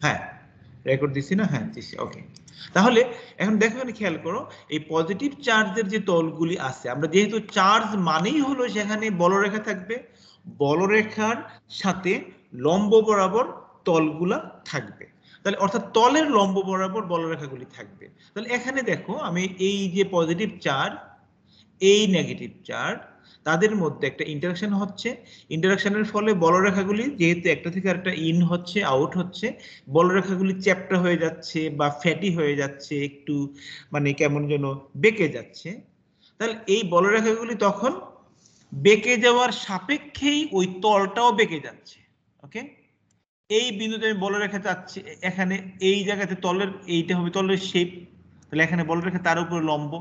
হ্যাঁ রেকর্ড দিছি না, হ্যাঁ দিছি, ওকে। তাহলে এখন দেখো এখানে খেয়াল করো, এই পজিটিভ চার্জের যে তলগুলি আছে, আমরা যেহেতু চার্জ মানেই হলো সেখানে বলরেখা থাকবে, বলরেখার সাথে লম্ব বরাবর তলগুলা থাকবে, তাহলে অর্থাৎ তলের লম্ব বরাবর বলরেখাগুলি থাকবে। তাহলে এখানে দেখো আমি এই যে পজিটিভ চার্জ, এই নেগেটিভ চার্জ, তাদের মধ্যে একটা ইন্টারাকশন হচ্ছে, ইন্টারাকশনের ফলে বলরেখাগুলি যেহেতু একটা থেকে একটা ইন হচ্ছে আউট হচ্ছে, বলরেখাগুলি চ্যাপ্টা হয়ে যাচ্ছে বা ফ্যাটি হয়ে যাচ্ছে, একটু মানে কেমন যেন বেঁকে যাচ্ছে। তাহলে এই বলরেখাগুলি তখন বেঁকে যাওয়ার সাপেক্ষেই ওই তলটাও বেঁকে যাচ্ছে। ওকে, এই বিন্দুতে আমি বলরেখা চাচ্ছি, এখানে এই জায়গাতে তলের এইটা হবে তলের শেপ, তাহলে এখানে বলরেখা তার উপরে লম্ব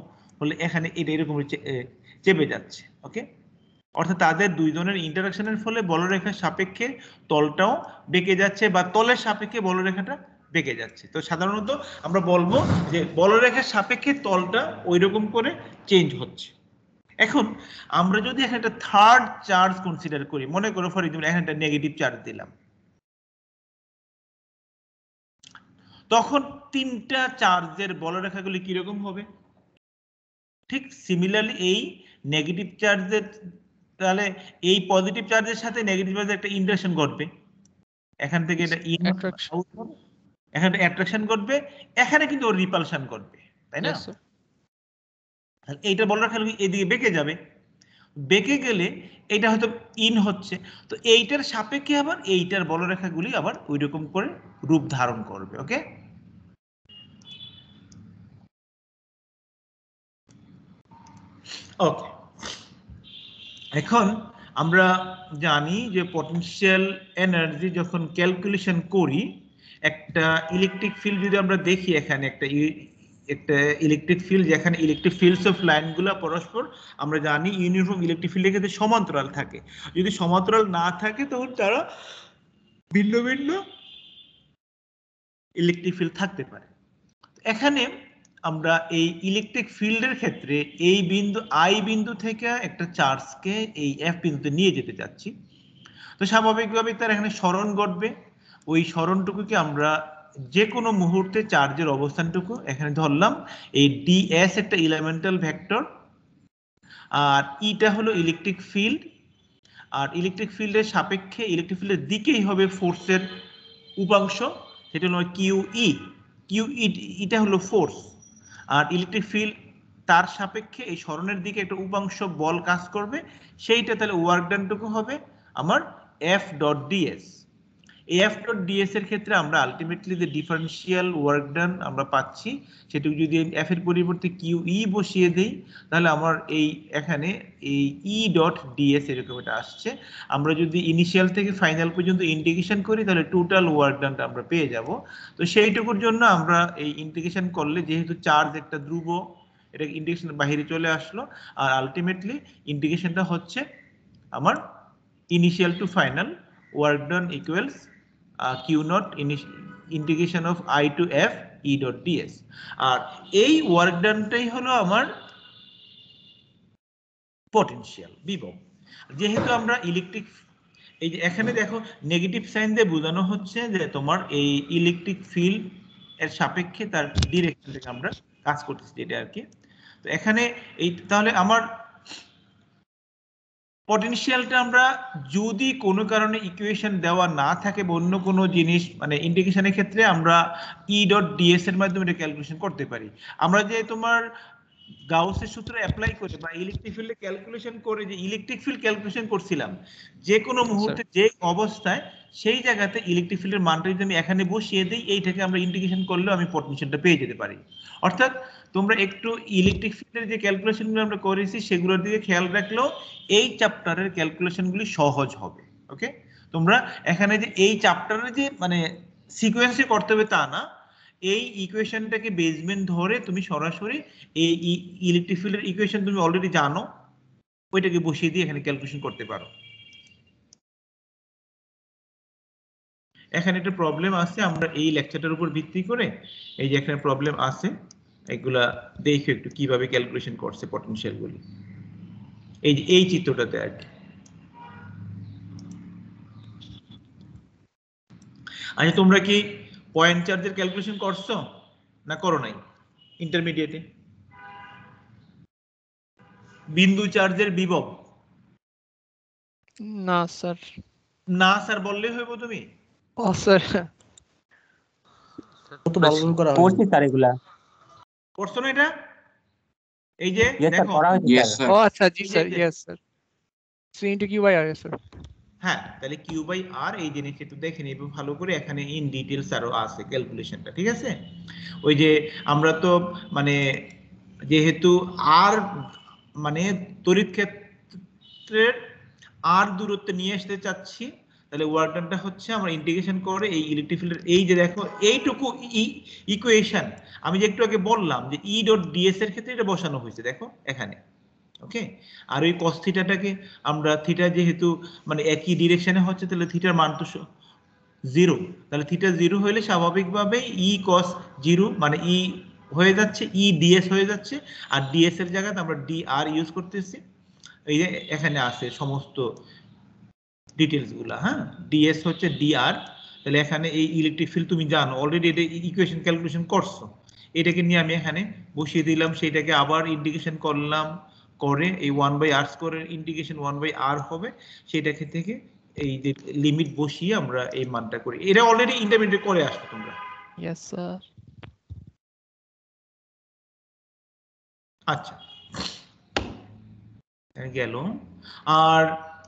হলে এখানে এটা এরকম চেপে যাচ্ছে। ওকে, অর্থাৎ তাদের দুইজনের ইন্টারাকশনের ফলে বলরেখার সাপেক্ষে তলটাও বেঁকে যাচ্ছে বা তলের সাপেক্ষে বলরেখাটা বেঁকে যাচ্ছে। তো সাধারণত আমরা বলবো যে বলরেখার সাপেক্ষে তলটা ওই রকম করে চেঞ্জ হচ্ছে। এখন আমরা যদি এখানে একটা থার্ড চার্জ কনসিডার করি, মনে করো ফর এক্সাম্পল এখানে একটা নেগেটিভ চার্জ দিলাম, তখন তিনটা চার্জের বলরেখাগুলি কিরকম হবে? ঠিক সিমিলারলি এই নেগেটিভ চার্জের, তাহলে এই পজিটিভ চার্জের সাথে নেগেটিভ চার্জের একটা ইন্টারঅ্যাকশন ঘটবে, এখান থেকে এটা ইন আউট হবে, এখানে অ্যাট্রাকশন ঘটবে, এখানে কিন্তু ওর রিপালশন ঘটবে, তাই না? এইটা বলরেখাগুলি এদিকে বেঁকে যাবে, বেঁকে গেলে এটা হয়তো ইন হচ্ছে, তো এইটার সাপেক্ষে আবার এইটার বলরেখাগুলি আবার ওই রকম করে রূপ ধারণ করবে। ওকে, ওকে, এখন আমরা জানি যে পটেনশিয়াল এনার্জি যখন ক্যালকুলেশন করি, একটা ইলেকট্রিক ফিল্ড যদি আমরা দেখি, এখানে একটা ইলেকট্রিক ফিল্ড, যেখানে ইলেকট্রিক ফিল্ডস অফ লাইনগুলো পরস্পর আমরা জানি ইউনিফর্ম ইলেকট্রিক ফিল্ডের ক্ষেত্রে সমান্তরাল থাকে, যদি সমান্তরাল না থাকে তখন তারা ভিন্ন ভিন্ন ইলেকট্রিক ফিল্ড থাকতে পারে। এখানে আমরা এই ইলেকট্রিক ফিল্ডের ক্ষেত্রে এই বিন্দু আই বিন্দু থেকে একটা চার্জকে এই এফ বিন্দুতে নিয়ে যেতে চাচ্ছি, তো স্বাভাবিকভাবে তার এখানে সরণ ঘটবে, ওই সরণটুকুকে আমরা যে কোনো মুহূর্তে চার্জের অবস্থানটুকু এখানে ধরলাম, এই ডিএস একটা এলিমেন্টাল ভেক্টর, আর ইটা হলো ইলেকট্রিক ফিল্ড, আর ইলেকট্রিক ফিল্ডের সাপেক্ষে ইলেকট্রিক ফিল্ডের দিকেই হবে ফোর্সের উপাংশ, সেটা হলো কিউই, এটা হলো ফোর্স, আর ইলেকট্রিক ফিল্ড তার সাপেক্ষে এই সরণের দিকে একটা উপাংশ বল কাজ করবে, সেইটা তাহলে ওয়ার্ক ডানটুকু হবে আমার এফ ডট ডিএস। এই এফ ডট ডিএস এর ক্ষেত্রে আমরা আলটিমেটলি যে ডিফারেন্সিয়াল ওয়ার্ক ডান আমরা পাচ্ছি, সেটুকু যদি এফ এর পরিবর্তে কিউ ই বসিয়ে দেই, তাহলে আমার এই এখানে এই ই ডট ডিএস এরকম এটা আসছে। আমরা যদি ইনিশিয়াল থেকে ফাইনাল পর্যন্ত ইন্টিগ্রেশন করি, তাহলে টোটাল ওয়ার্ক ডানটা আমরা পেয়ে যাব। তো সেইটুকুর জন্য আমরা এই ইন্টিগ্রেশন করলে, যেহেতু চার্জ একটা ধ্রুব, এটা ইন্টিগ্রেশনের বাইরে চলে আসলো, আর আলটিমেটলি ইন্টিগ্রেশনটা হচ্ছে আমার initial to final work done equals Q nought integration of I to F E dot DS. আর এই ওয়ার্ক ডানটাই হলো আমার পটেনশিয়াল বিভব। যেহেতু আমরা ইলেকট্রিক, এই যে এখানে দেখো নেগেটিভ সাইন দিয়ে বোঝানো হচ্ছে যে তোমার এই ইলেকট্রিক ফিল্ড এর সাপেক্ষে তার ডিরেকশন থেকে আমরা কাজ করতেছি, এটা আর কি। তো এখানে এই তাহলে আমার পটেনশিয়ালটা আমরা যদি কোনো কারণে ইকুয়েশন দেওয়া না থাকে বা অন্য কোনো জিনিস মানে ইন্টিগ্রেশনের ক্ষেত্রে আমরা ই ডট ডিএস এর মাধ্যমে এটা ক্যালকুলেশন করতে পারি। আমরা যে তোমার গাউসের সূত্র অ্যাপ্লাই করে বা ইলেকট্রিক ফিল্ডে ক্যালকুলেশন করে যে ইলেকট্রিক ফিল্ড ক্যালকুলেশন করছিলাম, যে কোনো মুহূর্তে যে অবস্থায় সেই জায়গাতে ইলেকট্রিক ফিল্ডের মানটা যদি আমি এখানে বসিয়ে দিই, এইটাকে আমরা ইন্টিগ্রেশন করলেও আমি পটেনশিয়ালটা পেয়ে যেতে পারি। অর্থাৎ তোমরা একটু ইলেকট্রিক ফিল্ডের যে ক্যালকুলেশনগুলো আমরা করেছি সেগুলোর দিকে খেয়াল রাখলেও এই চ্যাপ্টারের ক্যালকুলেশনগুলি সহজ হবে। ওকে, তোমরা এখানে যে এই চ্যাপ্টারের যে মানে সিকোয়েন্সে করতে হবে তা না, এই ইকুয়েশনটাকে বেসমেন্ট ধরে তুমি সরাসরি এই ইলেকট্রিক ফিল্ডের ইকুয়েশন তুমি অলরেডি জানো, ওইটাকে বসিয়ে দিয়ে এখানে ক্যালকুলেশন করতে পারো। এখানে একটা প্রবলেম আছে, আমরা এই লেকচারটার উপর ভিত্তি করে এই যে এখানে প্রবলেম আছে, এগুলা দেখো একটু কিভাবে ক্যালকুলেশন করছে পটেনশিয়াল গুলি, এই যে এই চিত্রটাতে আর কি। আচ্ছা, তোমরা কি পয়েন্ট চার্জের ক্যালকুলেশন করছো না করো নাই ইন্টারমিডিয়েটে? বিন্দু চার্জের বিভব? না স্যার। না স্যার বললেই হইব তুমি? ও স্যার তো বাবুল করা হয়েছে স্যার এগুলা করছো না এটা? এই যে দেখো করা হয়েছে স্যার। ও আচ্ছা জি sir, yes sir, 3 into q by r sir. হ্যাঁ, তাহলে কিউ বাই আর এই জিনিসটা একটু দেখে নিব ভালো করে, এখানে ইন ডিটেইলস আরো আছে ক্যালকুলেশনটা, ঠিক আছে? ওই যে আমরা তো মানে যেহেতু আর মানে তড়িৎ ক্ষেত্রের আর দূরত্ব নিয়ে আসতে চাচ্ছি, তাহলে ওয়ার্ক ডানটা হচ্ছে আমরা ইন্টিগ্রেশন করে এই ইলেকট্রিক ফিল্ডের এই যে দেখো এইটুকু ইকুয়েশন আমি যে একটু আগে বললাম যে ই ডট ডিএস এর ক্ষেত্রে এটা বসানো হয়েছে দেখো এখানে, ওকে? আর ওই cos থিটাটাকে আমরা থিটা যেহেতু মানে একই ডিরেকশনে হচ্ছে তাহলে থিটার মান তো 0, তাহলে থিটা 0 হলে স্বাভাবিকভাবে ই cos 0 মানে ই হয়ে যাচ্ছে ই ডিএস হয়ে যাচ্ছে, আর ডিএস এর জায়গায় আমরা ডি আর ইউজ করতেছি। এই যে এখানে আছে সমস্ত ডিটেইলস গুলা, হ্যাঁ? ডিএস হচ্ছে ডিআর, তাহলে এখানে এই ইলেকট্রিক ফিল্ড তুমি জানো অলরেডি, এটা ইকুয়েশন ক্যালকুলেশন করছো, এটাকে নিয়ে আমি এখানে বসিয়ে দিলাম, সেটাকে আবার ইন্টিগ্রেশন করলাম, করে এই 1/r স্কয়ারের ইন্টিগ্রেশন 1/r হবে, সেটাকে থেকে এই যে লিমিট বসিয়ে আমরা এই মানটা করি। এটা অলরেডি ইন্টারমিডিয়েট করে আসছো তোমরা? Yes sir. আচ্ছা গেল। আর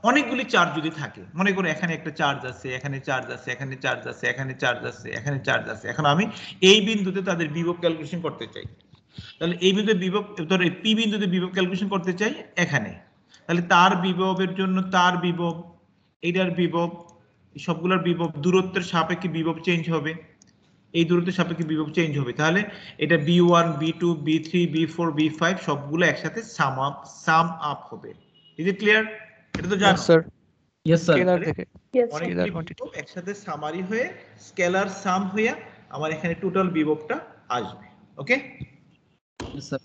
অনেকগুলি চার্জ যদি থাকে, মনে করো এখানে একটা চার্জ আছে, এখানে চার্জ আছে, এখানে চার্জ আছে, এখানে চার্জ আছে, এখানে চার্জ আছে, এখন আমি এই বিন্দুতে তাদের বিভব ক্যালকুলেশন করতে চাই, তাহলে এই বিন্দুতে বিভব ধরো পি বিন্দুতে বিভব ক্যালকুলেশন করতে চাই এখানে, তাহলে তার বিভবের জন্য তার বিভব, এইটার বিভব, সবগুলোর বিভব দূরত্বের সাপেক্ষে বিভব চেঞ্জ হবে, এই দূরত্বের সাপেক্ষে বিভব চেঞ্জ হবে, তাহলে এটা b1 b2 b3 b4 b5 সবগুলো একসাথে সাম আপ হবে। Is it clear? এটা তো জানো স্যার। Yes sir. স্কেলার দেখে অনেকগুলি বিভব একসাথে সামারি হয়ে স্কেলার সাম হয়ে আমার এখানে টোটাল বিভবটা আসবে, ওকে? স্যার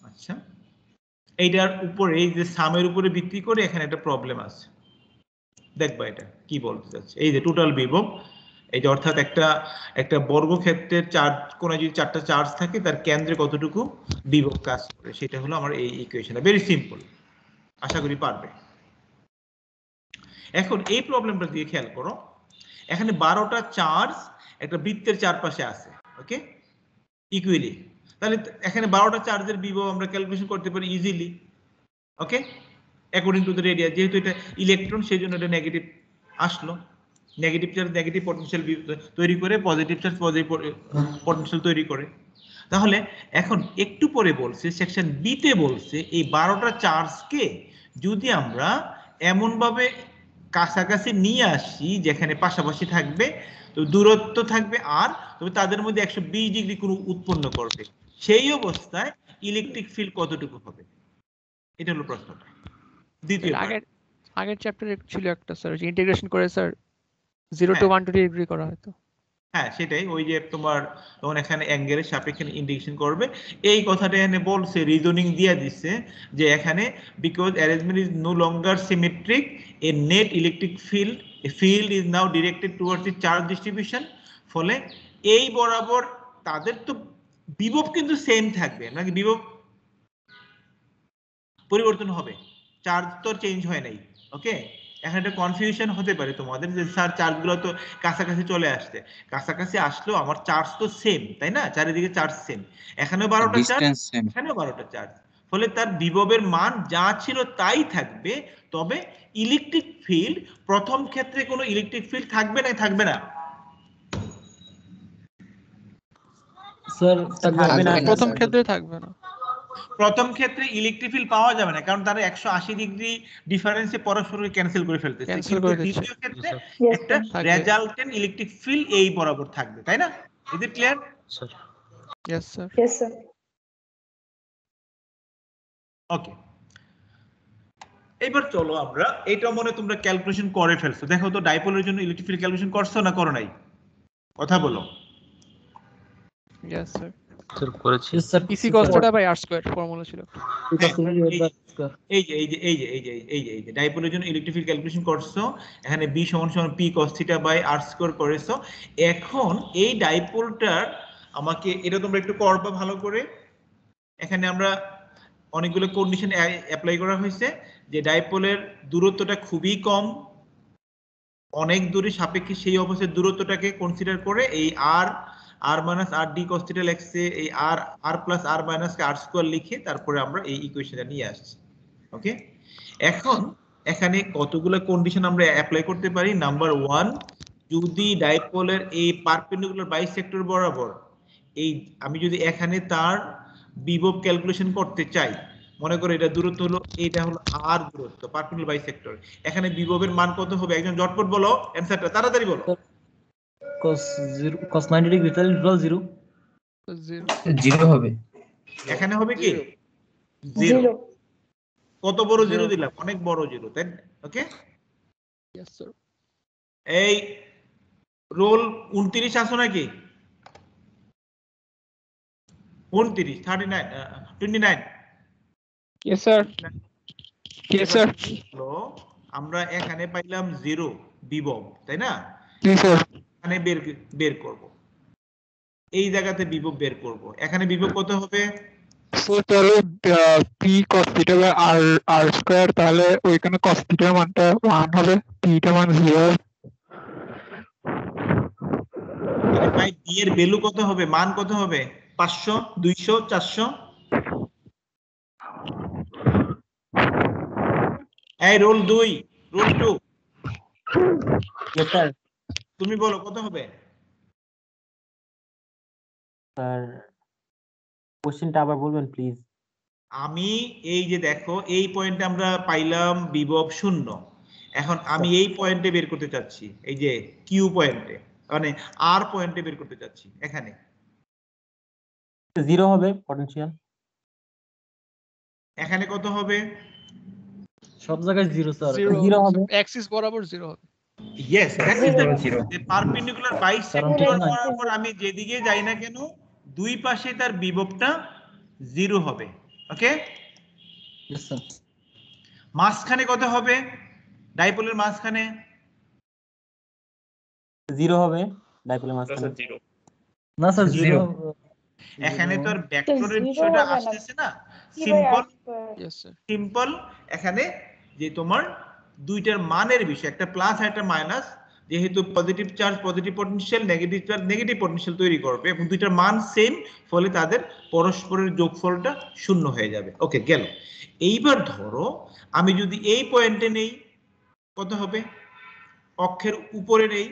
আচ্ছা, এইটার উপরে এই যে সামের উপরে ভিত্তি করে এখানে একটা প্রবলেম আছে, দেখবা এটা কি বলতে চাচ্ছে। এই যে টোটাল বিভব, এই যে অর্থাৎ একটা বর্গক্ষেত্রের চার কোণে যদি চারটা চার্জ থাকে তার কেন্দ্রে কতটুকু বিভব কাজ করে, সেটা হলো আমার এই ইকুয়েশনটা। ভেরি সিম্পল, আশা করি পারবে। এখন এই প্রবলেমটা দিয়ে খেয়াল করো, এখানে 12টা চার্জ একটা বৃত্তের চারপাশে আছে, ওকে, ইকুয়ালি, তাহলে এখানে 12টা চার্জের বিভব আমরা ক্যালকুলেশন করতে পারি easily, okay, according to the radius. যেহেতু এটা ইলেকট্রন সেই জন্য এটা নেগেটিভ আসলো, নেগেটিভ চার্জ নেগেটিভ পটেনশিয়াল তৈরি করে, পজিটিভ চার্জ পজিটিভ পটেনশিয়াল তৈরি করে। তাহলে এখন একটু পরে বলছে সেকশন বি তে বলছে এই 12টা চার্জকে যদি আমরা এমন ভাবে কাছাকাছি নিয়ে আসি যেখানে পাশাপাশি থাকবে, তো দূরত্ব থাকবে আর, তবে তাদের মধ্যে 120 ডিগ্রি কোণ উৎপন্ন করবে, সেই অবস্থায় ইলেকট্রিক ফিল্ড কতটুকু হবে, এটা হলো প্রশ্নটা। দ্বিতীয় আগের চ্যাপ্টারে ছিল একটা স্যার, ইন্টিগ্রেশন করে স্যার 0 to 120 ডিগ্রি করা হয়তো। হ্যাঁ সেটাই, ওই যে তোমার তখন এখানে অ্যাঙ্গেলের সাপেক্ষে ইন্টিগ্রেশন করবে, এই কথাটা এখানে বলছে, রিজনিং দিয়ে দিচ্ছে যে এখানে because arrangement is no longer symmetric, a net electric field is now directed towards the charge distribution, ফলে এই বরাবর তাদের তো বিভব কিন্তু সেম থাকবে নাকি বিভব পরিবর্তন হবে, চার্জ তো চেঞ্জ হয় নাই, ওকে? এখানে একটা কনফিউশন হতে পারে তোমাদের যে স্যার চার্জগুলো তো কাছাকাছি চলে আসছে, কাছাকাছি আসলেও আমার চার্জ তো সেম, তাই না? চারিদিকে চার্জ সেম, এখানেও 12টা চার্জ, এখানেও 12টা চার্জ, ফলে তার বিভবের মান যা ছিল তাই থাকবে, তবে ইলেকট্রিক ফিল্ড প্রথম ক্ষেত্রে কোনো ইলেকট্রিক ফিল্ড থাকবে না, থাকবে না স্যার থাকবে না, প্রথম ক্ষেত্রে থাকবে না, প্রথম ক্ষেত্রে ইলেকট্রিক ফিল্ড পাওয়া যাবে না, কারণ তারা 180 ডিগ্রি ডিফারেন্সে পরস্পরকে ক্যান্সেল করে ফেলতেছে, কিন্তু দ্বিতীয় ক্ষেত্রে একটা রেজাল্টেন্ট ইলেকট্রিক ফিল্ড এই বরাবর থাকবে, তাই না? Is it clear? Sir yes sir. Yes, sir. ওকে, এবার চলো আমরা এটা মনে তোমরা ক্যালকুলেশন করে ফেলছো, দেখো তো ডাইপোলের জন্য ইলেকট্রিক ফিল্ড ক্যালকুলেশন করছো না করো নাই, কথা বলো। Yes sir. স্যার করেছি। Yes, sir. পিসি কস্টটা বাই r স্কয়ার ফর্মুলা ছিল। এই যে ডাইপোলের জন্য ইলেকট্রিক ফিল্ড ক্যালকুলেশন করছো, এখানে b = p cos θ by r square করেছো। এখন এই ডাইপোলটার আমাকে এটা তোমরা একটু করবা ভালো করে। এখানে আমরা অনেকগুলো কন্ডিশন অ্যাপ্লাই করা হয়েছে যে ডাইপোলের দূরত্বটা খুবই কম, অনেক দূরে সাপেক্ষে সেই অবস্থায় দূরত্বটাকে কনসিডার করে এই r minus r d cos θ লিখছে, এই r প্লাস r মাইনাস কে r স্কয়ার লিখে তারপরে আমরা এই ইকুয়েশনটা নিয়ে আসছি। ওকে, এখন এখানে কতগুলো কন্ডিশন আমরা অ্যাপ্লাই করতে পারি। নাম্বার 1, যদি ডাইপোলের এই পারপেন্ডিকুলার বাইসেক্টর বরাবর এই আমি যদি এখানে তার বিভব ক্যালকুলেশন করতে চাই, মনে করো এটা দূরত্ব হলো, এটা হলো r দূরত্ব পারপেন্ডিকুলার বাইসেক্টর, এখানে বিভবের মান কত হবে? একজন ঝটপট বলো, অ্যানসারটা তাড়াতাড়ি বলো। cos 90 ডিগ্রি তাহলে টোটাল 0 0 হবে। এখানে হবে কি 0। কত বড় 0 দিলাম? অনেক বড় 0, তাই না? ওকে, यस স্যার। এই রোল 29 আসো নাকি? 29 39 29। Yes sir. Yes sir. আমরা এখানে পাইলাম 0 বিভব, তাই না? জি স্যার। এখানে বের করব, এই জায়গাতে বিভব বের করব। এখানে বিভব কত হবে? স্যার তাহলে p cos θ by r square, তাহলে ওইখানে cos θ এর মানটা 1 হবে, p এর মান 0। আরে ভাই d এর ভ্যালু কত হবে? মান কত হবে? 500 200 400? এই রোল 2 রোল 2 यस सर। তুমি বলো কত হবে? স্যার কোশ্চেনটা আবার বলবেন প্লিজ। আমি এই যে দেখো এই পয়েন্টে আমরা পাইলাম বিভব 0। এখন আমি এই পয়েন্টে বের করতে চাচ্ছি, এই যে কিউ পয়েন্টে, মানে আর পয়েন্টে বের করতে চাচ্ছি। এখানে 0 হবে পটেনশিয়াল। এখানে কত হবে? সব জায়গায় 0 স্যার। 0 হবে। অ্যাক্সিস বরাবর 0 হবে। Yes, that is the Zero. Perpendicular কারণ বাইসেক্টর ঠিক না। বরাবর আমি যেদিকে যাই না কেন দুই পাশে তার বিভবটা 0 হবে। ওকে, Yes, sir. মাঝখানে কত হবে? ডাইপোলের মাঝখানে 0 হবে ডাইপোলের মাঝখানে। না স্যার 0 এখানে তো আর ভেক্টরের বিষয়টা আসতেছে না, সিম্পল यस স্যার। সিম্পল। এখানে যে তোমার দুইটার মানের বিষয়, একটা প্লাস আর একটা মাইনাস, যেহেতু positive charge positive potential, negative charge negative potential তৈরি করবে এবং দুইটার মান সেম, ফলে তাদের পরস্পরের যোগফলটা 0 হয়ে যাবে। ওকে, গেল। এইবার ধরো আমি যদি এই পয়েন্টে নেই, কত হবে? অক্ষের উপরে নেই,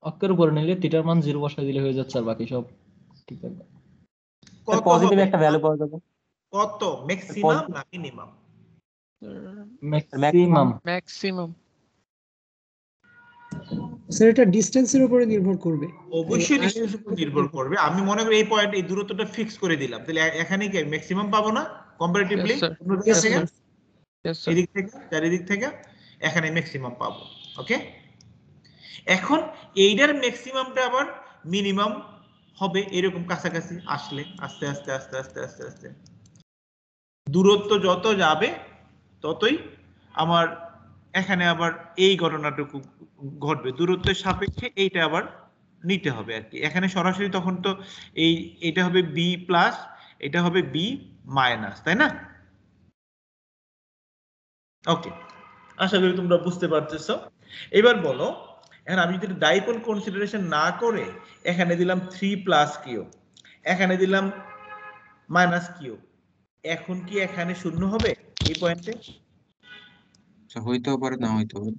অক্ষের উপরে নিলে থিটার মান 0 বসাই দিলে হয়ে যাচ্ছে, আর বাকি সব ঠিক আছে। কত পজিটিভ হবে? একটা ভ্যালু পাওয়া যাবে। কত ম্যাক্সিমাম না মিনিমাম? ম্যাক্সিমাম। ম্যাক্সিমাম। স্যার এটা ডিসটেন্সের উপরে নির্ভর করবে। অবশ্যই ডিস্টেন্সের উপর নির্ভর করবে। আমি মনে করি এই পয়েন্ট, এই দূরত্বটা ফিক্স করে দিলাম, তাহলে এখানে কি ম্যাক্সিমাম পাবো না comparatively? Yes, sir. Yes, sir. Yes sir. এদিক থেকে চারিদিক থেকে এখানে ম্যাক্সিমাম পাবো। ওকে, এখন এইটার ম্যাক্সিমামটা আবার মিনিমাম হবে এরকম কাছাকাছি আসলে, আস্তে আস্তে আস্তে আস্তে আস্তে আস্তে দূরত্ব যত যাবে ততই আমার এখানে আবার এই ঘটনাটুকু ঘটবে, দূরত্বের সাপেক্ষে এইটা আবার নিতে হবে আর কি। এখানে সরাসরি তখন তো এইটা হবে বি প্লাস, এটা হবে বি মাইনাস, তাই না? ওকে, আশা করি তোমরা বুঝতে পারতেছো। এবার বলো, এখন আমি যদি ডাইপোল কনসিডারেশন না করে এখানে দিলাম 3 প্লাস কিউ, এখানে দিলাম মাইনাস কিউ, এখন কি এখানে 0 হবে এই পয়েন্টে? হইতেও পারে, না হইতেও পারে।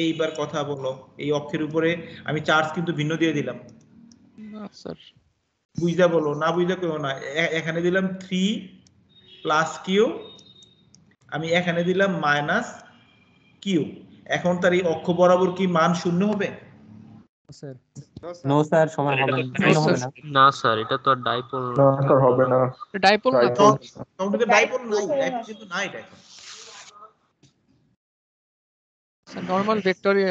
এইবার কথা বলো, এই অক্ষের উপরে আমি চার্জ কিন্তু ভিন্ন দিয়ে দিলাম, না স্যার। বুঝা বলো, না বুঝা কেউ না। এখানে দিলাম 3 প্লাস কিউ, আমি এখানে দিলাম মাইনাস কিউ। এখন তার এই অক্ষ বরাবর কি মান 0 হবে? নো স্যার, সমান হবে না। No, হবে sir. না। না স্যার, এটা তো আর ডাইপোল না স্যার হবে না। ডাইপোল না তো। তখন তো ডাইপোল নাই, ডাইপোল কিন্তু নাই এটা এখন। নরমাল ভেক্টরে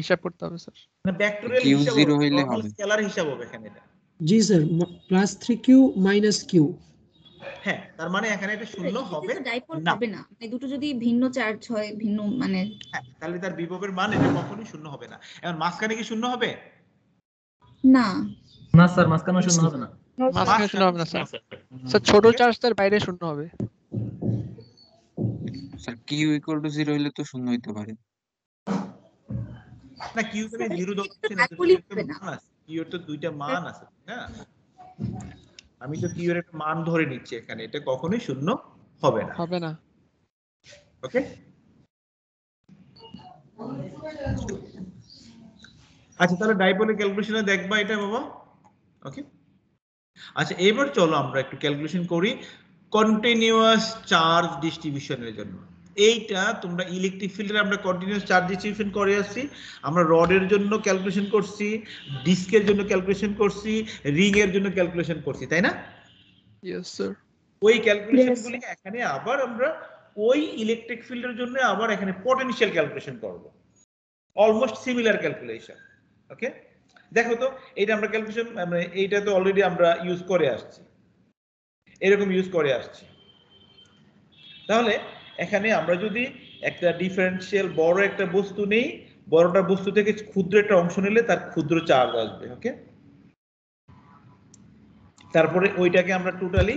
হিসাব করতে হবে স্যার। না ভেক্টরিয়াল কিউ হিসাব 0 হবে, হইলে নরমাল হবে। স্কেলার হিসাব হবে এখানে এটা। জি স্যার, +3q - q। হ্যাঁ, তার মানে এখানে এটা শূন্য হবে ডাইপোল না। হবে না, মানে দুটো যদি ভিন্ন চার্জ হয়, ভিন্ন মানে হ্যাঁ, তাহলে তার বিভবের মান এটা কখনোই শূন্য হবে না। এখন মাঝখানে কি শূন্য হবে? না। না স্যার, মাঝখানে শূন্য হবে না। মাঝখানে শূন্য হবে না স্যার। স্যার ছোট চার্জ তার বাইরে শূন্য হবে। স্যার কিউ = 0 হইলে তো শূন্য হইতে পারে। না, কিউ এর 0 ধরছি না, ডাইপোলই হবে না। কিউ এর তো দুইটা মান আছে, না? আমি তো কিউ এর একটা মান ধরে নিচ্ছি এখানে, এটা কখনোই শূন্য হবে না। হবে না। ওকে, আচ্ছা তাহলে ডাইপোলের ক্যালকুলেশনে দেখবা এটা বাবা। ওকে, আচ্ছা এবার চলো আমরা একটু ক্যালকুলেশন করি কন্টিনিউয়াস চার্জ ডিস্ট্রিবিউশনের জন্য। এইটা তোমরা ইলেকট্রিক ফিল্ডে আমরা কন্টিনিউয়াস চার্জ ডিস্ট্রিবিউশন করে আসছি, আমরা রডের জন্য ক্যালকুলেশন করছি, ডিস্কের জন্য ক্যালকুলেশন করছি, রিং এর জন্য ক্যালকুলেশন করছি, তাই না? Yes sir. ওই ক্যালকুলেশনগুলি এখানে আবার আমরা ওই ইলেকট্রিক ফিল্ডের জন্য আবার এখানে পটেনশিয়াল ক্যালকুলেশন করব, অলমোস্ট সিমিলার ক্যালকুলেশন। ওকে, দেখো তো এইটা আমরা ক্যালকুলেশন মানে এইটা তো অলরেডি আমরা ইউজ করে আসছি, এরকম ইউজ করে আসছি। তাহলে এখানে আমরা যদি একটা ডিফারেন্সিয়াল বড় একটা বস্তু নেই, বড়টা বস্তু থেকে ক্ষুদ্র একটা অংশ নিলে তার ক্ষুদ্র চার্জ আসবে। ওকে, তারপরে ওইটাকে আমরা টোটালি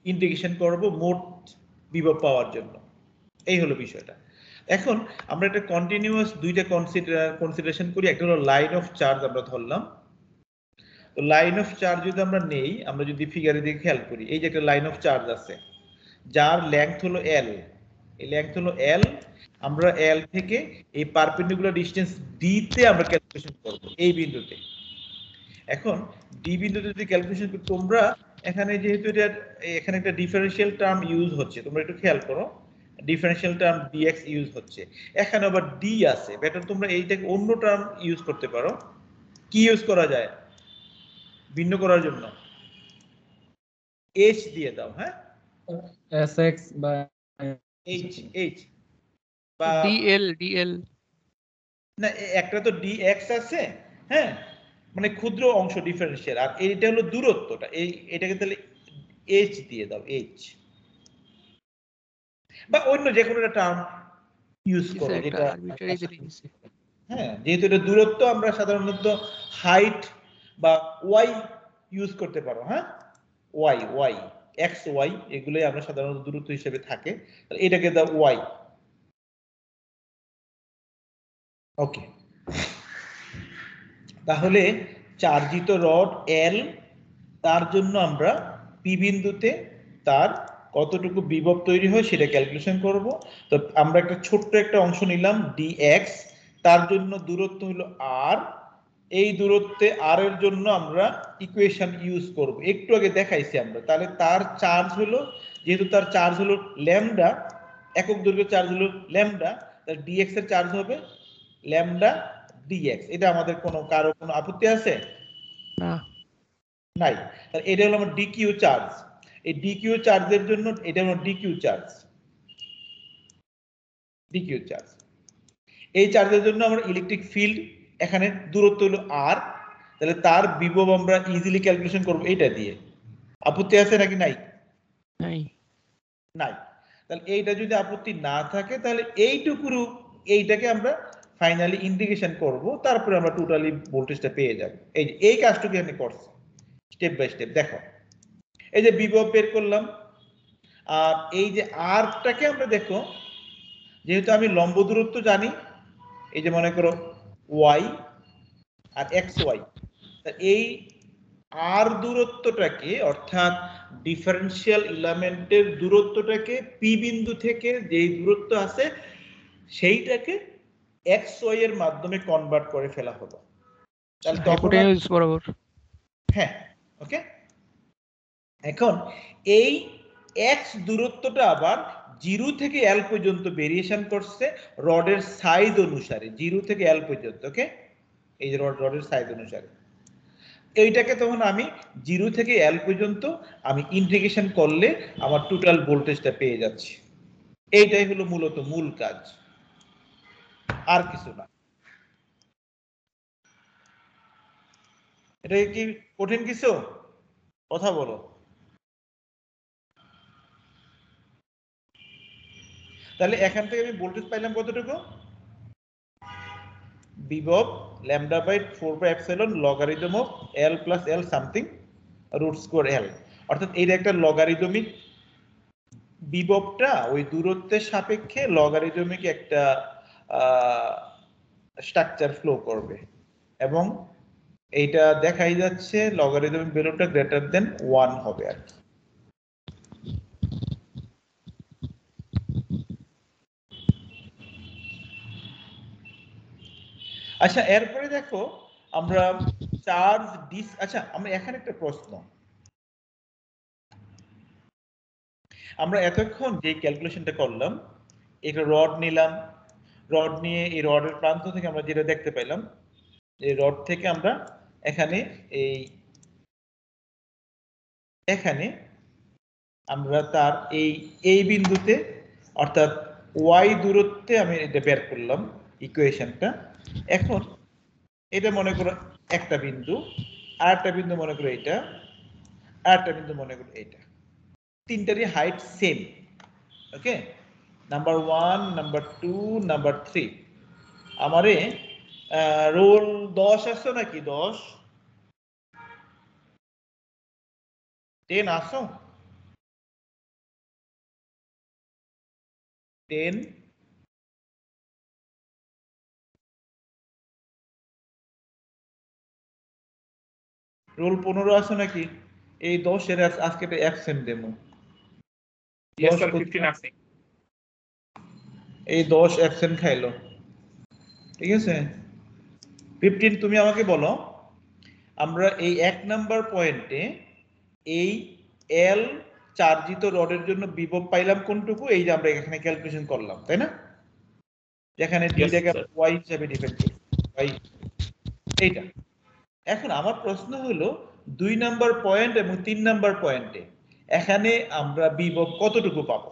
ইন্টিগ্রেশন করব মোট বিভব পাওয়ার জন্য। এই হলো বিষয়টা। এখন আমরা একটা কন্টিনিউয়াস দুইটা কনসিডারেশন করি। একটা হলো লাইন অফ চার্জ আমরা ধরলাম। তো লাইন অফ চার্জ যদি আমরা নেই, আমরা যদি ফিগারে দিকে খেয়াল করি, এই যে একটা লাইন অফ চার্জ আছে যার লেংথ হলো এল, এই লেংথ হলো এল। আমরা এল থেকে এই পারপেন্ডিকুলার ডিসটেন্স ডি তে আমরা ক্যালকুলেশন করব এই বিন্দুতে। এখন ডি বিন্দুতে যদি ক্যালকুলেশন করি, তোমরা এখানে যেহেতু এটা এখানে একটা ডিফারেন্সিয়াল টার্ম ইউজ হচ্ছে, তোমরা একটু খেয়াল করো, ডিফারেন্সিয়াল টার্ম ডিএক্স ইউজ হচ্ছে, এখানে আবার ডি আছে। বেটার তোমরা এইটাকে অন্য টার্ম ইউজ করতে পারো। কি ইউজ করা যায় ভিন্ন করার জন্য? এইচ দিয়ে দাও। হ্যাঁ, sx বা এইচ, এইচ বা ডিএল না, একটা তো ডিএক্স আছে, হ্যাঁ, মানে ক্ষুদ্র অংশ ডিফারেন্সিয়াল, আর এইটা হলো দূরত্বটা, এই এটাকে তাহলে এইচ দিয়ে দাও, এইচ বা অন্য যে কোনো একটা টার্ম ইউজ করো যেটা। হ্যাঁ, যেহেতু এটা দূরত্ব, আমরা সাধারণত হাইট বা ওয়াই ইউজ করতে পারো। হ্যাঁ, ওয়াই, ওয়াই, এক্স ওয়াই এগুলোই আমরা সাধারণত দূরত্ব হিসেবে থাকে, তাহলে এটাকে দাও ওয়াই। ওকে, তাহলে চার্জিত রড এল, তার জন্য আমরা পি বিন্দুতে তার কতটুকু বিভব তৈরি হয় সেটা ক্যালকুলেশন করব। তো আমরা একটা ছোট্ট একটা অংশ নিলাম ডিএক্স, তার জন্য দূরত্ব হলো আর। এই দূরত্বে আর এর জন্য আমরা ইকুয়েশন ইউজ করব, একটু আগে দেখাইছি আমরা। তাহলে তার চার্জ হলো, যেহেতু তার চার্জ হলো ল্যামডা, একক দৈর্ঘ্যের চার্জ হলো ল্যামডা, তাহলে ডিএক্স এর চার্জ হবে ল্যামডা ডিএক্স। এটা আমাদের কারো কোনো আপত্তি আছে? না, নাই। তাহলে এটা হলো আমার ডিকিউ চার্জ। এই ডিকিউ চার্জের জন্য এটা হলো ডিকিউ চার্জ, ডিকিউ চার্জ। এই চার্জের জন্য আমরা ইলেকট্রিক ফিল্ড, এখানে দূরত্ব হলো আর, তাহলে তার বিভব আমরা ইজিলি ক্যালকুলেশন করব এটা দিয়ে। আপত্তি আছে নাকি নাই? নাই, নাই। তাহলে এইটা যদি আপত্তি না থাকে, তাহলে এইটাকে আমরা ফাইনালি ইন্টিগ্রেশন করব, তারপরে আমরা টোটালি ভোল্টেজটা পেয়ে যাব। এই যে এই কাজটুকু আমি করছি স্টেপ বাই স্টেপ। দেখো, এই যে বিভব বের করলাম, আর এই যে আরটাকে আমরা দেখো, যেহেতু আমি লম্ব দূরত্ব জানি, এই যে মনে করো ওয়াই আর এক্স ওয়াই, এই আর দূরত্বটাকে, অর্থাৎ ডিফারেন্সিয়াল এলিমেন্টের দূরত্বটাকে পি বিন্দু থেকে যেই দূরত্ব আছে সেইটাকে এক্স ওয়াই এর মাধ্যমে কনভার্ট করে ফেলা হলো। তাহলে হাইপোটেনিউজ বরাবর। হ্যাঁ, ওকে। এখন এই এক্স দূরত্বটা আবার 0 থেকে এল পর্যন্ত ভেরিয়েশন করছে রডের সাইজ অনুসারে, 0 থেকে এল পর্যন্ত। ওকে, এই যে রডের সাইজ অনুসারে এইটাকে তখন আমি 0 থেকে এল পর্যন্ত আমি ইন্টিগ্রেশন করলে আমার টোটাল ভোল্টেজটা পেয়ে যাচ্ছি। এইটাই হলো মূলত মূল কাজ। আর কিছু না। এটা কি কঠিন কিছু? কথা বলো। তাহলে এখান থেকে আমি ভোল্টেজ পাইলাম কতটুকু? বিভব lambda by 4/ε logarithm of l plus l something root square l, অর্থাৎ এইটা একটা লগারিদমিক বিভবটা ওই দূরত্বের সাপেক্ষে লগারিদমিক একটা স্ট্রাকচার ফ্লো করবে এবং এইটা দেখাই যাচ্ছে লগারিদমিক ভ্যালুটা গ্রেটার দেন 1 হবে আর কি। আচ্ছা এরপরে দেখো আমরা চার্জ আচ্ছা আমরা এখানে একটা প্রশ্ন, আমরা এতক্ষণ যে ক্যালকুলেশনটা করলাম, একটা রড নিলাম, রড নিয়ে এই রডের প্রান্ত থেকে আমরা যেটা দেখতে পেলাম, এই রড থেকে আমরা এখানে আমরা তার এই বিন্দুতে অর্থাৎ y দূরত্বে আমি এটা বের করলাম ইকুয়েশনটা। এখন এটা মনে করো একটা বিন্দু, আর একটা বিন্দু মনে করো এটা, আর একটা বিন্দু মনে করো এটা, তিনটারই হাইট সেম। ওকে, নাম্বার 1, নাম্বার 2, নাম্বার 3। আমারে রোল 10 আসছো নাকি? 10 10 আসো? 10 রোল 15 আসো নাকি? এই 10 এর আজকে একটা অ্যাবসেন্ট ডেমো। এই 10 অ্যাবসেন্ট খাইলো, ঠিক আছে? 15 তুমি আমাকে বলো, আমরা এই 1 নাম্বার পয়েন্টে এই এল চার্জিত রডের জন্য বিভব পাইলাম কোনটুকু? এই যে আমরা এখানে ক্যালকুলেশন করলাম, তাই না? যেখানে দুইটাকে y হিসেবে ডিফাইন করি, y এইটা। এখন আমার প্রশ্ন হলো 2 নাম্বার পয়েন্ট এবং 3 নাম্বার পয়েন্টে এখানে আমরা বিভব কতটুকু পাবো?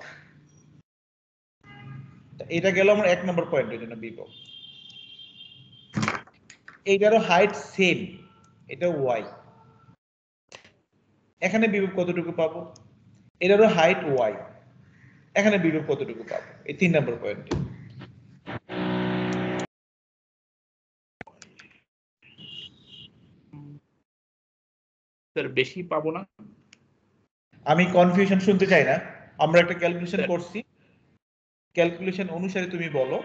এটা গেল আমার 1 নাম্বার পয়েন্টের জন্য বিভব। এইটারও হাইট সেম, এটা y, এখানে বিভব কতটুকু পাবো? এটারও হাইট y, এখানে বিভব কতটুকু পাবো এই 3 নাম্বার পয়েন্টে? স্যার বেশি পাবো না? আমি কনফিউশন শুনতে চাই না, আমরা একটা ক্যালকুলেশন করছি, ক্যালকুলেশন অনুসারে তুমি বলো।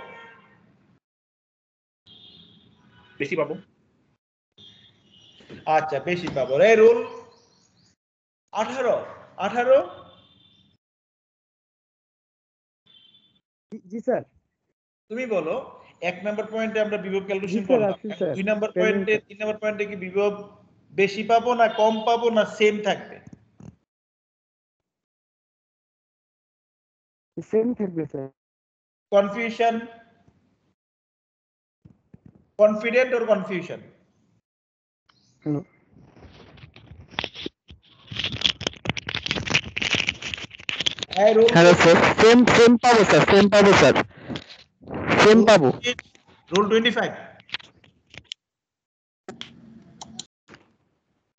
বেশি পাবো। আচ্ছা বেশি পাবো। এই রুল 18 জি স্যার। তুমি বলো 1 নাম্বার পয়েন্টে আমরা বিভব ক্যালকুলেশন করলাম, 2 নাম্বার পয়েন্টে 3 নাম্বার পয়েন্টে কি বিভব বেশি পাবো না কম পাবো না সেম থাকবে? সেম থাকবে sir. Confusion, confident or confusion? Hello sir, same পাবো স্যার, সেম পাবো। Rule 25,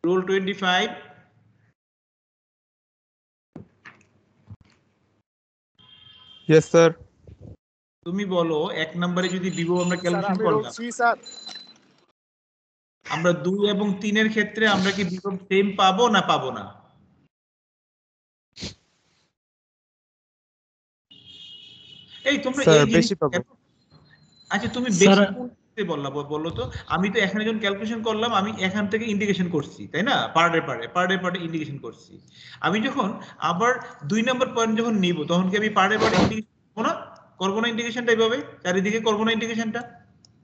rule 25 yes sir. তুমি বলো 1 নম্বরে যদি বিভব আমরা ক্যালকুলেশন করলাম, আমরা 2 এবং 3 এর ক্ষেত্রে আমরা কি বিভব সেম পাবো না পাবো না? এই তোমরা এই বেশি পাবো। আচ্ছা তুমি বেশি কোনতে বললো তো? আমি তো এখানে যখন ক্যালকুলেশন করলাম আমি এখান থেকে ইন্ডিকেশন করছি, তাই না? পার ডে ইন্ডিকেশন করছি। আমি যখন আবার 2 নাম্বার পয়েন্ট যখন নিব তখন কি আমি পার ডে ইন্ডিকেশন করব না ইন্ডিকেশনটা এইভাবে চারিদিকে করব না ইন্ডিকেশনটা?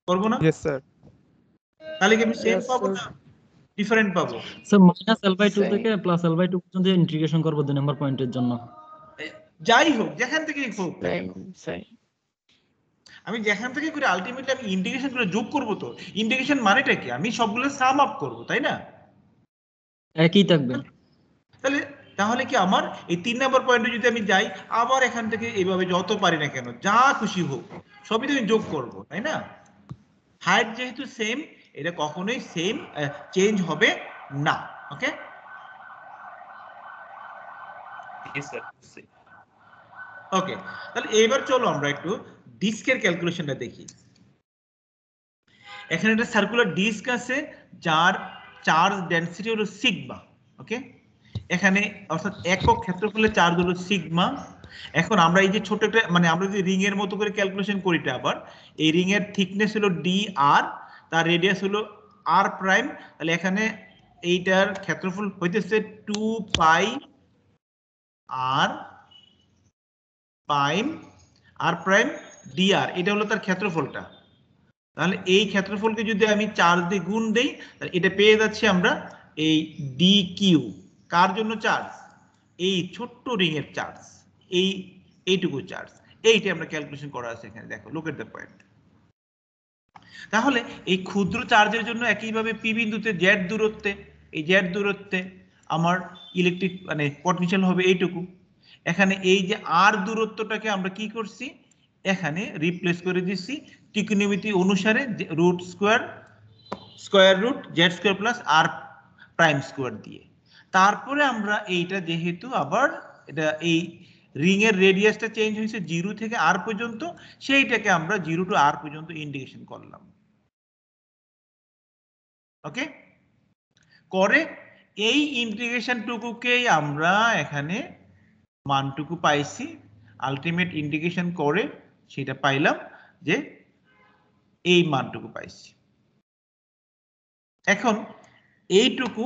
করব না? Yes sir. তাহলে কি আমি সেম পাবো না ডিফারেন্ট পাবো? স্যার -l/2 থেকে +l/2 পর্যন্ত ইন্টিগ্রেশন করব 2 নাম্বার পয়েন্টের জন্য। যাই হোক যেখান থেকে হোক, আমি যেখান থেকে করে আলটিমেটলি আমি ইন্টিগ্রেশন করে যোগ করব। তো ইন্টিগ্রেশন মানেটা কি? আমি সবগুলো সাম আপ করব, তাই না? একই থাকবে। তাহলে তাহলে কি আমার এই 3 নম্বর পয়েন্টে যদি আমি যাই আবার এখান থেকে এইভাবে যত পারি না কেন যা খুশি হোক সবই তো আমি যোগ করব, তাই না? হাইট যেহেতু সেম, এটা কখনোই সেম চেঞ্জ হবে না। ওকে, ওকে, তাহলে এবার চলো আমরা একটু ডিস্কের ক্যালকুলেশনটা দেখি। এখানে একটা সার্কুলার ডিস্ক আছে যার চার্জ ডেনসিটি হলো সিগমা। ওকে, এখানে অর্থাৎ একক ক্ষেত্রফলের চার্জ হলো সিগমা। এখন আমরা এই যে ছোট একটা মানে আমরা যদি রিং এর মতো করে ক্যালকুলেশন করিটা আবার এই রিং এর থিকনেস হলো ডি আর, তার রেডিয়াস হলো আর প্রাইম, তাহলে এখানে এইটার ক্ষেত্রফল হইতেছে 2 পাই আর প্রাইম আর প্রাইম ডিআর, এটা হলো তার ক্ষেত্রফলটা। তাহলে এই ক্ষেত্রফলকে যদি আমি 4 দিয়ে গুণ দেই তাহলে এটা পেয়ে যাচ্ছি আমরা এই ডি কিউ। কার জন্য চার্জ? এই ছোট্ট রিং এর চার্জ, এইটুকু চার্জ, এইটা আমরা ক্যালকুলেশন করা আছে এখানে। দেখো, লুক এট দ্য পয়েন্ট। তাহলে এই ক্ষুদ্র চার্জের জন্য একইভাবে পি বিন্দুতে জেড দূরত্বে, এই জেড দূরত্বে আমার ইলেকট্রিক মানে পটেনশিয়াল হবে এইটুকু। এখানে এই যে আর দূরত্বটাকে আমরা কি করছি, এখানে রিপ্লেস করে দিচ্ছি ত্রিকোণমিতি অনুসারে root square root Z square plus R prime square দিয়ে। তারপরে আমরা এইটা যেহেতু আবার এটা এই রিং এর রেডিয়াসটা চেঞ্জ হয়েছে 0 থেকে আর পর্যন্ত, সেইটাকে আমরা 0 টু আর পর্যন্ত ইন্টিগ্রেশন করলাম। ওকে, করে এই ইন্টিগ্রেশন টুকুকেই আমরা এখানে মানটুকু পাইছি, আলটিমেট ইন্টিগ্রেশন করে সেটা পাইলাম যে এই মানটুকু পাইছি। এখন এইটুকু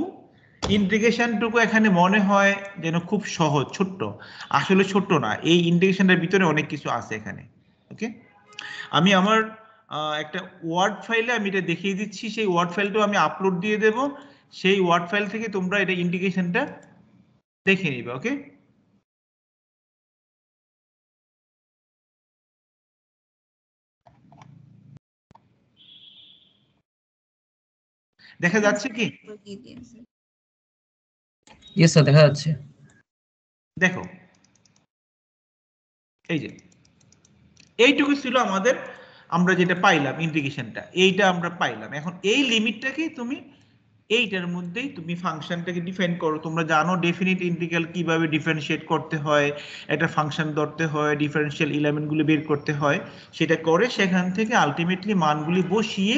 ইন্টিগ্রেশনটুকু এখানে মনে হয় যেন খুব সহজ, ছোট্ট, আসলে ছোট্ট না, এই ইন্টিগ্রেশনটার ভিতরে অনেক কিছু আছে এখানে। ওকে, আমি আমার একটা ওয়ার্ড ফাইলে আমি এটা দেখিয়ে দিচ্ছি, সেই ওয়ার্ড ফাইলটাও আমি আপলোড দিয়ে দেব, সেই ওয়ার্ড ফাইল থেকে তোমরা এটা ইন্টিগ্রেশনটা দেখে নিবে। ওকে, দেখা যাচ্ছে কি? ইয়েস স্যার, দেখা যাচ্ছে। দেখো, এই যে এইটুকু ছিল আমাদের, আমরা যেটা পাইলাম ইন্টিগ্রেশনটা, এইটা আমরা পাইলাম। এখন এই লিমিটটাকে তুমি এইটার মধ্যেই তুমি ফাংশনটাকে ডিফাইন করো। তোমরা জানো ডেফিনিট ইন্টিগ্রাল কিভাবে ডিফারেন্সিয়েট করতে হয়, একটা ফাংশন ধরতে হয়, ডিফারেন্সিয়াল এলিমেন্টগুলো বের করতে হয়, সেটা করে সেখান থেকে আলটিমেটলি মানগুলি বসিয়ে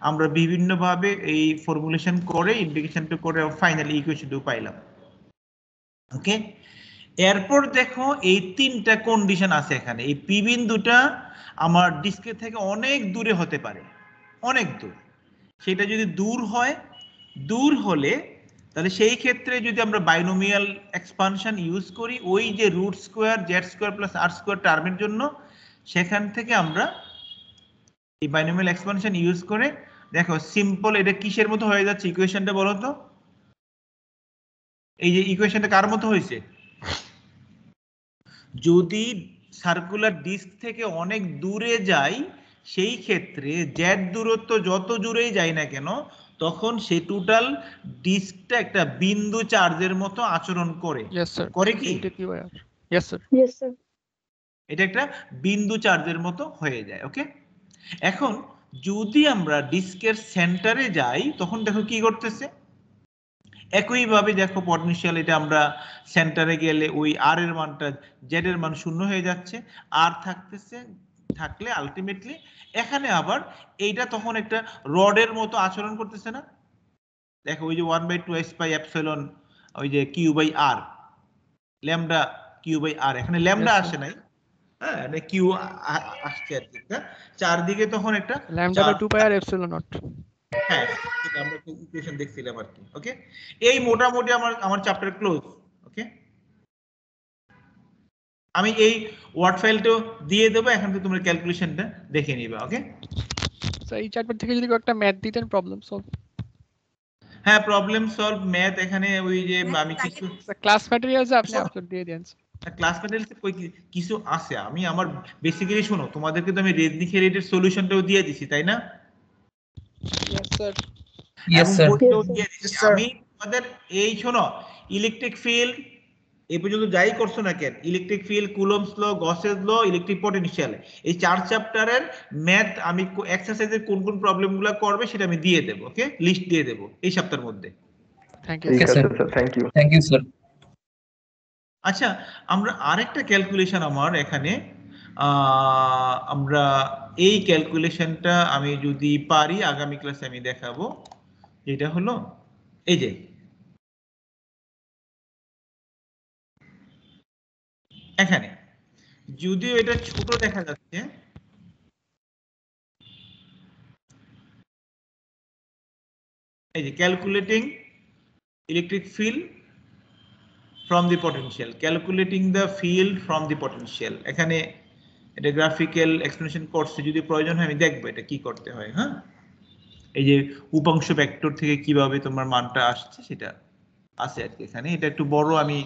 আমরা বিভিন্নভাবে এই ফর্মুলেশন করে ইন্টিগ্রেশনটা করে ফাইনালি ইকুয়েশনটাও পাইলাম। ওকে, এরপর দেখো এই তিনটা কন্ডিশন আছে এখানে। এই পি বিন্দুটা আমার ডিস্কের থেকে অনেক দূরে হতে পারে, অনেক দূর। সেটা যদি দূর হলে তাহলে সেই ক্ষেত্রে যদি আমরা বাইনোমিয়াল এক্সপানশন ইউজ করি ওই যে root square Z square plus R square টার্মের জন্য, সেখান থেকে আমরা এই বাইনোমিয়াল এক্সপানশন ইউজ করে দেখো সিম্পল এটা কিসের মতো হয়ে যাচ্ছে ইকুয়েশনটা বলো তো? এই যে ইকুয়েশনটা কার মতো হয়েছে? যদি সার্কুলার ডিস্ক থেকে অনেক দূরে যাই সেই ক্ষেত্রে জেড দূরত্ব যত দূরেই যাই না কেন তখন সেই টোটাল ডিস্কটা একটা বিন্দু চার্জের মতো আচরণ করে। করে কি? ইয়েস স্যার, এটা একটা বিন্দু চার্জের মতো হয়ে যায়। ওকে, এখন যদি আমরা ডিস্কের সেন্টারে যাই তখন দেখো কি করতেছে, একইভাবে দেখো পটেনশিয়াল, এটা আমরা সেন্টারে গেলে ওই আর এর মানটা জেড এর মান 0 হয়ে যাচ্ছে, আর থাকলে আলটিমেটলি এখানে আবার এইটা তখন একটা রডের মতো আচরণ করতেছে না? দেখো ওই যে 1/2 পাই এপসিলন ওই যে Q by R, lambda Q by R, এখানে ল্যামডা আসে নাই, হ্যাঁ মানে কিউ আসছে আর কি, চারদিকে তখন একটা ল্যামডা বাই 2 পাই আর এপসিলন নট। হ্যাঁ, আমরা ইকুয়েশন দেখছিলাম আর কি। ওকে, এই মোটামুটি আমার চ্যাপ্টার ক্লোজ। ওকে, আমি এই ওয়ার্ড ফাইলটা দিয়ে দেবো, এখান থেকে তোমরা ক্যালকুলেশনটা দেখে নিবে। ওকে, স্যার এই চ্যাপ্টার থেকে যদি একটা ম্যাথ দিতেন প্রবলেম সলভ। হ্যাঁ, প্রবলেম সলভ ম্যাথ এখানে ওই যে আমি কিছু ক্লাস ম্যাটেরিয়ালস আপনি আপলোড দিয়ে দেন। ক্লাস ম্যাটেরিয়ালস কই কিছু আছে, আমি আমার বেসিক্যালি শোনো তোমাদেরকে তো আমি রেজনিকের সলিউশনটাও দিয়ে দিছি, তাই না? Yes sir. আমি তোমাদের এই শোনো ইলেকট্রিক ফিল্ড, এই পর্যন্ত যাই করছো না কেন, electric field, Coulomb's law, Gauss's law, electric potential, এই 4 চ্যাপ্টারের ম্যাথ আমি এক্সারসাইজের কোন কোন প্রবলেমগুলো করবে সেটা আমি দিয়ে দেব। ওকে, লিস্ট দিয়ে দেব এই সপ্তাহের মধ্যে। থ্যাংক ইউ ঠিক আছে sir, thank you. Thank you sir. আচ্ছা, আমরা আরেকটা ক্যালকুলেশন আমার এখানে, আমরা এই ক্যালকুলেশনটা আমি যদি পারি আগামী ক্লাসে আমি দেখাবো। যেটা হলো এই যে এখানে, যদিও এটা ছোট দেখা যাচ্ছে, এই যে calculating electric field from the potential, calculating the field from the potential, এখানে এটা গ্রাফিক্যাল এক্সপ্লেনেশন কোর্সে যদি প্রয়োজন হয় আমি দেখবো এটা কি করতে হয়। হ্যাঁ, এই যে উপাংশ ভেক্টর থেকে কিভাবে তোমার মানটা আসছে সেটা আছে আর কি এখানে। এটা একটু বড়, আমি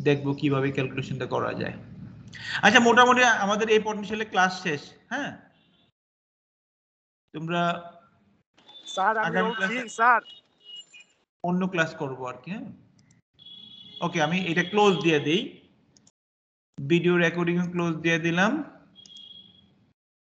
দেখবো কিভাবে ক্যালকুলেশনটা করা যায়। আচ্ছা, মোটামুটি আমাদের এই পটেনশিয়ালের ক্লাস শেষ। হ্যাঁ, তোমরা আগামী ক্লাসে অন্য ক্লাস করবো আর কি। হ্যাঁ, ওকে, আমি এটা ক্লোজ দিয়ে দেই, ভিডিও রেকর্ডিং ক্লোজ দিয়ে দিলাম।